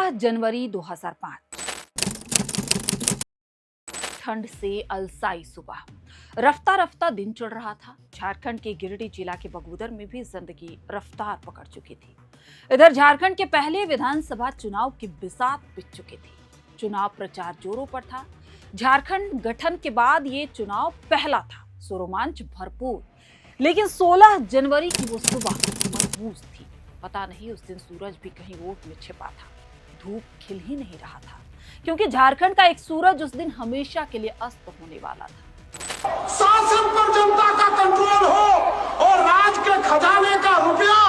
16 जनवरी 2005। ठंड से अलसाई सुबह, रफ्ता रफ्ता दिन चढ़ रहा था। झारखंड के गिरिडीह जिला के बगोदर में भी जिंदगी रफ्तार पकड़ चुकी थी। इधर झारखंड के पहले विधानसभा चुनाव की बिसात बिछ चुकी थी। चुनाव प्रचार जोरों पर था। झारखंड गठन के बाद ये चुनाव पहला था, सो रोमांच भरपूर। लेकिन 16 जनवरी की वो सुबह मनहूस थी। पता नहीं उस दिन सूरज भी कहीं ओट में छिपा था। धूप खिल ही नहीं रहा था, क्योंकि झारखंड का एक सूरज उस दिन हमेशा के लिए अस्त होने वाला था। शासन पर जनता का कंट्रोल हो और राज के खजाने का रुपया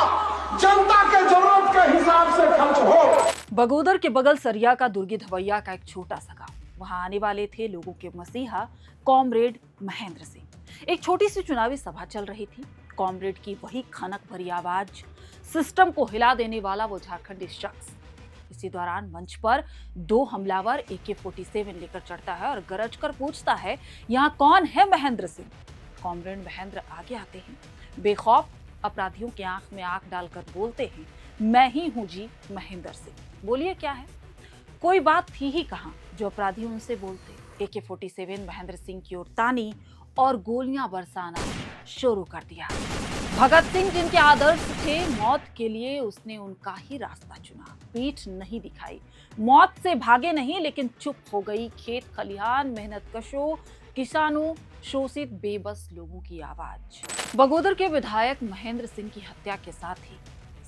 जनता के जरूरत के हिसाब से खर्च हो। बगोदर के बगल सरिया का दुर्गी धवैया का एक छोटा सा गांव। वहां आने वाले थे लोगों के मसीहा कॉमरेड महेंद्र सिंह। एक छोटी सी चुनावी सभा चल रही थी। कॉमरेड की वही खनक भरी आवाज, सिस्टम को हिला देने वाला वो झारखंडी शख्स। इसी दौरान मंच पर दो हमलावर AK-47 लेकर चढ़ता है और गरज कर पूछता है, यहाँ कौन है महेंद्र सिंह? कॉमरेड महेंद्र आगे आते हैं। बेखौफ अपराधियों की आंख में आंख डालकर बोलते हैं, मैं ही हूं जी महेंद्र सिंह। बोलिए क्या है? कोई बात थी ही कहां जो अपराधी उनसे बोलते। AK-47 महेंद्र सिंह की ओर तानी और गोलियां बरसाना शुरू कर दिया। भगत सिंह जिनके आदर्श थे मौत के लिए, उसने उनका ही रास्ता चुना। पीठ नहीं दिखाई, मौत से भागे नहीं, लेकिन चुप हो गई। खेत खलिहान, मेहनत कशों, किसानों, शोषित बेबस लोगों की आवाज। बगोदर के विधायक महेंद्र सिंह की हत्या के साथ ही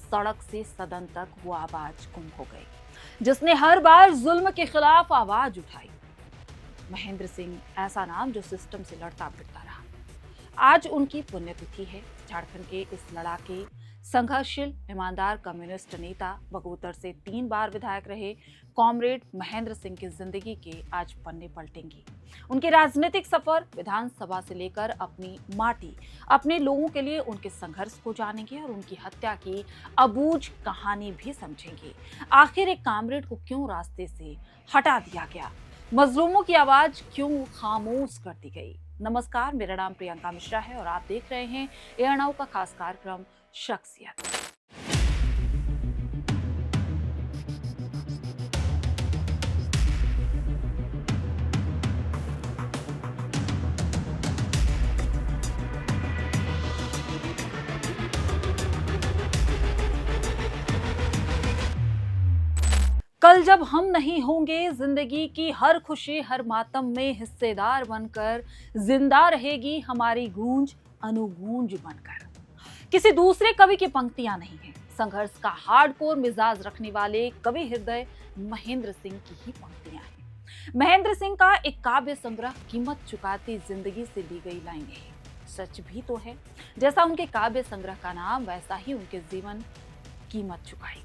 सड़क से सदन तक वो आवाज गुम हो गई, जिसने हर बार जुल्म के खिलाफ आवाज उठाई। महेंद्र सिंह ऐसा नाम जो सिस्टम से लड़ता भिड़ता रहा। आज उनकी पुण्यतिथि है। झारखंड के इस लड़ाके, संघर्षशील, ईमानदार कम्युनिस्ट नेता, बगोदर से 3 बार विधायक रहे कॉमरेड महेंद्र सिंह की जिंदगी के आज पन्ने पलटेंगे। उनके राजनीतिक सफर, विधानसभा से लेकर अपनी माटी, अपने लोगों के लिए उनके संघर्ष को जानेंगे और उनकी हत्या की अबूझ कहानी भी समझेंगे। आखिर एक कॉमरेड को क्यों रास्ते से हटा दिया गया? मजलूमों की आवाज क्यों खामोश कर दी गई? नमस्कार, मेरा नाम प्रियंका मिश्रा है और आप देख रहे हैं एआर नाउ का खास कार्यक्रम शख्सियत। कल जब हम नहीं होंगे, जिंदगी की हर खुशी हर मातम में हिस्सेदार बनकर जिंदा रहेगी हमारी गूंज अनुगूंज बनकर। किसी दूसरे कवि की पंक्तियां नहीं हैं। संघर्ष का हार्डकोर मिजाज रखने वाले कवि हृदय महेंद्र सिंह की ही पंक्तियां हैं। महेंद्र सिंह का एक काव्य संग्रह कीमत चुकाती जिंदगी से ली गई लाइनें हैं। सच भी तो है, जैसा उनके काव्य संग्रह का नाम, वैसा ही उनके जीवन कीमत चुकाई।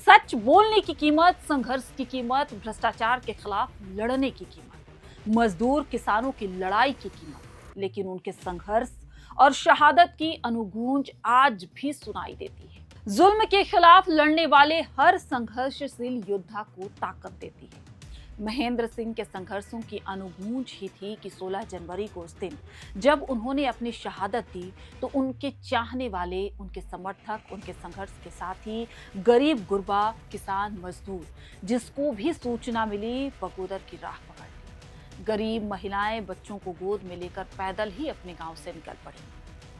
सच बोलने की कीमत, संघर्ष की कीमत, भ्रष्टाचार के खिलाफ लड़ने की कीमत, मजदूर किसानों की लड़ाई की कीमत। लेकिन उनके संघर्ष और शहादत की अनुगूंज आज भी सुनाई देती है। जुल्म के खिलाफ लड़ने वाले हर संघर्षशील योद्धा को ताकत देती है। महेंद्र सिंह के संघर्षों की अनुगूंज ही थी कि 16 जनवरी को, उस दिन जब उन्होंने अपनी शहादत दी, तो उनके चाहने वाले, उनके समर्थक, उनके संघर्ष के साथ ही गरीब गुरबा, किसान, मजदूर, जिसको भी सूचना मिली, बगोदर की राह पकड़ ली। गरीब महिलाएं बच्चों को गोद में लेकर पैदल ही अपने गांव से निकल पड़ी।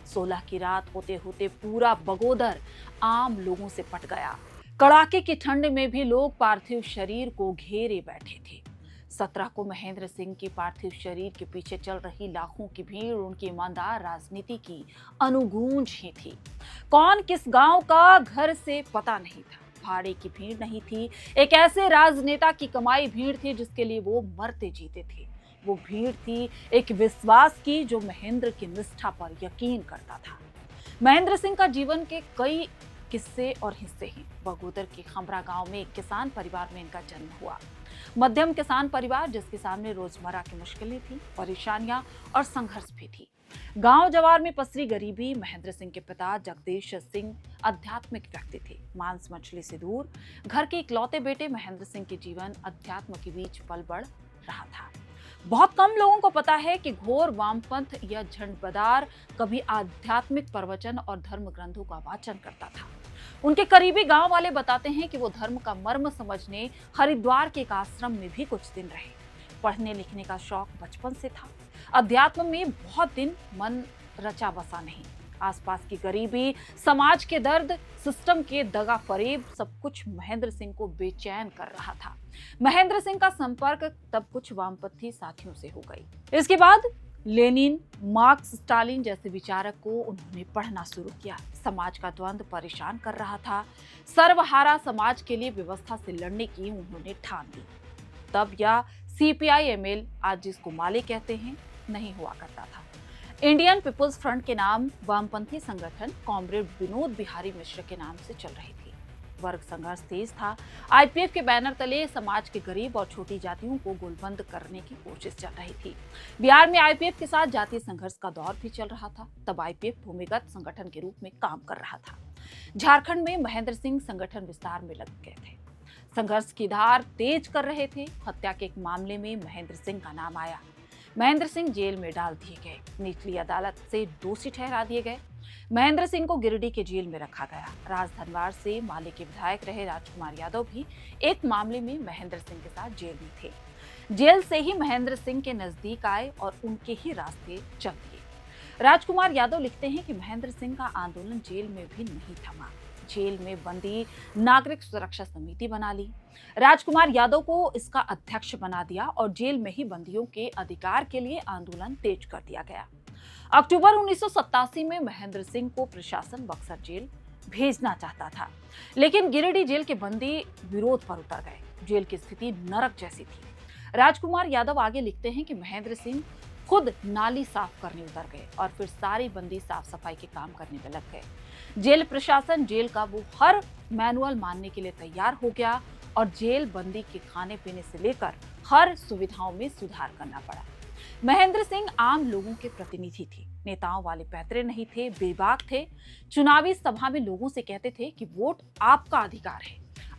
16 की रात होते होते पूरा बगोदर आम लोगों से पट गया। कड़ाके की ठंड में भी लोग पार्थिव शरीर को घेरे बैठे थे। 17 को महेंद्र सिंह के पार्थिव शरीर के पीछे चल रही लाखों की भीड़ उनकी ईमानदार राजनीति की अनुगूंज ही थी। कौन किस गांव का घर से पता नहीं था। भाड़े की भीड़ नहीं थी, एक ऐसे राजनेता की कमाई भीड़ थी जिसके लिए वो मरते जीते थे। वो भीड़ थी एक विश्वास की जो महेंद्र की निष्ठा पर यकीन करता था। महेंद्र सिंह का जीवन के कई किस्से और हिस्से हैं। बगोदर के खमरा गांव में एक किसान परिवार में इनका जन्म हुआ। मध्यम किसान परिवार, जिसके सामने रोजमर्रा की मुश्किलें थी, परेशानियां और संघर्ष भी थी। गांव जवार में पसरी गरीबी। महेंद्र सिंह के पिता जगदीश सिंह आध्यात्मिक व्यक्ति थे। मांस मछली से दूर घर के इकलौते बेटे महेंद्र सिंह के जीवन अध्यात्म के बीच पल बढ़ रहा था। बहुत कम लोगों को पता है कि घोर वामपंथ या झंडबदार कभी आध्यात्मिक प्रवचन और धर्म ग्रंथों का वाचन करता था। उनके करीबी गांव वाले बताते हैं कि वो धर्म का मर्म समझने हरिद्वार के एक आश्रम में भी कुछ दिन रहे। पढ़ने लिखने का शौक बचपन से था। अध्यात्म में बहुत दिन मन रचा बसा नहीं। आसपास की गरीबी, समाज के दर्द, सिस्टम के दगा फरेब सब कुछ महेंद्र सिंह को बेचैन कर रहा था। महेंद्र सिंह का संपर्क तब कुछ वामपंथी साथियों से हो गई। इसके बाद लेनिन, मार्क्स, स्टालिन जैसे विचारक को उन्होंने पढ़ना शुरू किया। समाज का द्वंद परेशान कर रहा था। सर्वहारा समाज के लिए व्यवस्था से लड़ने की उन्होंने ठान ली। तब यह CPI-ML, आज जिसको माले कहते हैं, नहीं हुआ करता था। इंडियन पीपुल्स फ्रंट के नाम वामपंथी संगठन कॉमरेड विनोद बिहारी मिश्र के नाम से चल रही थी। वर्ग संघर्ष तेज था। IPF के बैनर तले समाज के गरीब और छोटी जातियों को गोलबंद करने की कोशिश चल रही थी। बिहार में IPF के साथ जातीय संघर्ष का दौर भी चल रहा था। तब IPF भूमिगत संगठन के रूप में काम कर रहा था। झारखंड में महेंद्र सिंह संगठन विस्तार में लग गए थे। संघर्ष की धार तेज कर रहे थे। हत्या के एक मामले में महेंद्र सिंह का नाम आया। महेंद्र सिंह जेल में डाल दिए गए। निचली अदालत से दोषी ठहरा दिए गए। महेंद्र सिंह को गिरिडीह के जेल में रखा गया। राजधनवार से माले के विधायक रहे राजकुमार यादव भी एक मामले में महेंद्र सिंह के साथ जेल में थे। जेल से ही महेंद्र सिंह के नजदीक आए और उनके ही रास्ते चल दिए। राजकुमार यादव लिखते हैं कि महेंद्र सिंह का आंदोलन जेल में भी नहीं थमा। जेल में बंदी नागरिक सुरक्षा समिति बना ली। राजकुमार यादव को इसका अध्यक्ष बना दिया और जेल में ही बंदियों के अधिकार के लिए आंदोलन तेज कर दिया गया। अक्टूबर 1987 में महेंद्र सिंह को प्रशासन बक्सर जेल भेजना चाहता था, लेकिन गिरिडीह जेल के बंदी विरोध पर उतर गए। जेल की स्थिति नरक जैसी थी। राजकुमार यादव आगे लिखते हैं कि महेंद्र सिंह खुद नाली साफ करने उतर गए और फिर सारी बंदी साफ सफाई के काम करने में लग गए। जेल प्रशासन जेल का वो हर मैनुअल मानने के लिए तैयार हो गया और जेल बंदी के खाने पीने से लेकर हर सुविधाओं में सुधार करना पड़ा। महेंद्र सिंह आम लोगों के प्रतिनिधि थे। नेताओं वाले पैतरे नहीं थे, बेबाक थे। चुनावी सभा में लोगों से कहते थे कि वोट आपका अधिकार है,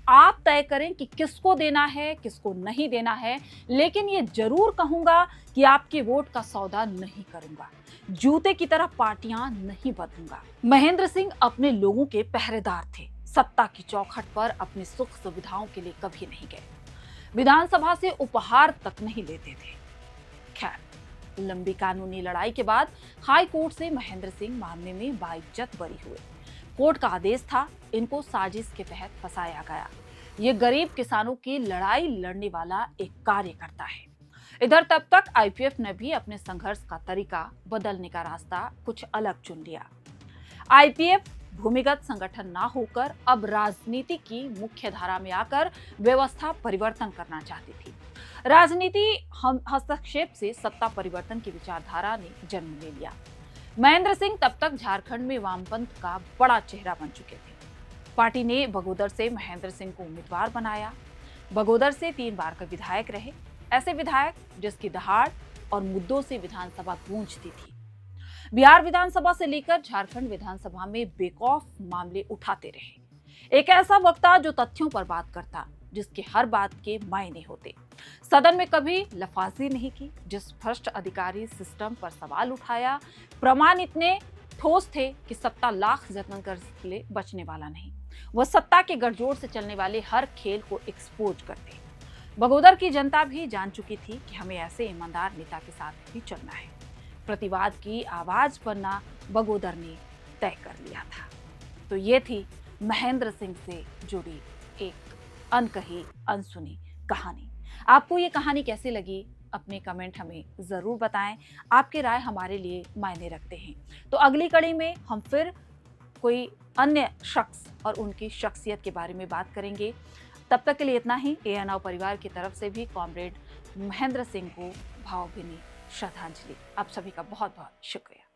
आप तय करें कि किसको देना है, किसको नहीं देना है, लेकिन ये जरूर कहूंगा कि आपके वोट का सौदा नहीं करूंगा, जूते की तरह पार्टियां नहीं बदलूंगा। महेंद्र सिंह अपने लोगों के पहरेदार थे। सत्ता की चौखट पर अपनी सुख सुविधाओं के लिए कभी नहीं गए। विधानसभा से उपहार तक नहीं लेते थे। खैर, लंबी कानूनी लड़ाई के बाद हाई कोर्ट से महेंद्र सिंह मामले में बाइज्जत बरी हुए। कोर्ट का आदेश था, इनको साजिश के तहत फंसाया गया। ये गरीब किसानों की लड़ाई लड़ने वाला एक कार्यकर्ता है। इधर तब तक IPF ने भी अपने संघर्ष का तरीका बदलने का रास्ता कुछ अलग चुन लिया। IPF भूमिगत संगठन ना होकर अब राजनीति की मुख्य धारा में आकर व्यवस्था परिवर्तन करना चाहती थी। राजनीति हस्तक्षेप से सत्ता परिवर्तन की विचारधारा ने जन्म ले लिया। महेंद्र सिंह तब तक झारखंड में वामपंथ का बड़ा चेहरा बन चुके थे। पार्टी ने बगोदर से महेंद्र सिंह को उम्मीदवार बनाया। बगोदर से 3 बार का विधायक रहे। ऐसे विधायक जिसकी दहाड़ और मुद्दों से विधानसभा गूंजती थी। बिहार विधानसभा से लेकर झारखंड विधानसभा में बेखौफ मामले उठाते रहे। एक ऐसा वक्ता जो तथ्यों पर बात करता, जिसके हर बात के मायने होते। सदन में कभी लफाजी नहीं की। जिस भ्रष्ट अधिकारी सिस्टम पर सवाल उठाया, प्रमाण इतने ठोस थे कि सत्ता लाख जतन कर ले बचने वाला नहीं। वह सत्ता के गठजोड़ से चलने वाले हर खेल को एक्सपोज करते। बगोदर की जनता भी जान चुकी थी कि हमें ऐसे ईमानदार नेता के साथ ही चलना है। प्रतिवाद की आवाज बनना बगोदर ने तय कर लिया था। तो ये थी महेंद्र सिंह से जुड़ी एक अनकही अनसुनी कहानी। आपको ये कहानी कैसी लगी? अपने कमेंट हमें जरूर बताएं। आपकी राय हमारे लिए मायने रखते हैं। तो अगली कड़ी में हम फिर कोई अन्य शख्स और उनकी शख्सियत के बारे में बात करेंगे। तब तक के लिए इतना ही। ANO परिवार की तरफ से भी कॉमरेड महेंद्र सिंह को भावभीनी श्रद्धांजलि। आप सभी का बहुत बहुत शुक्रिया।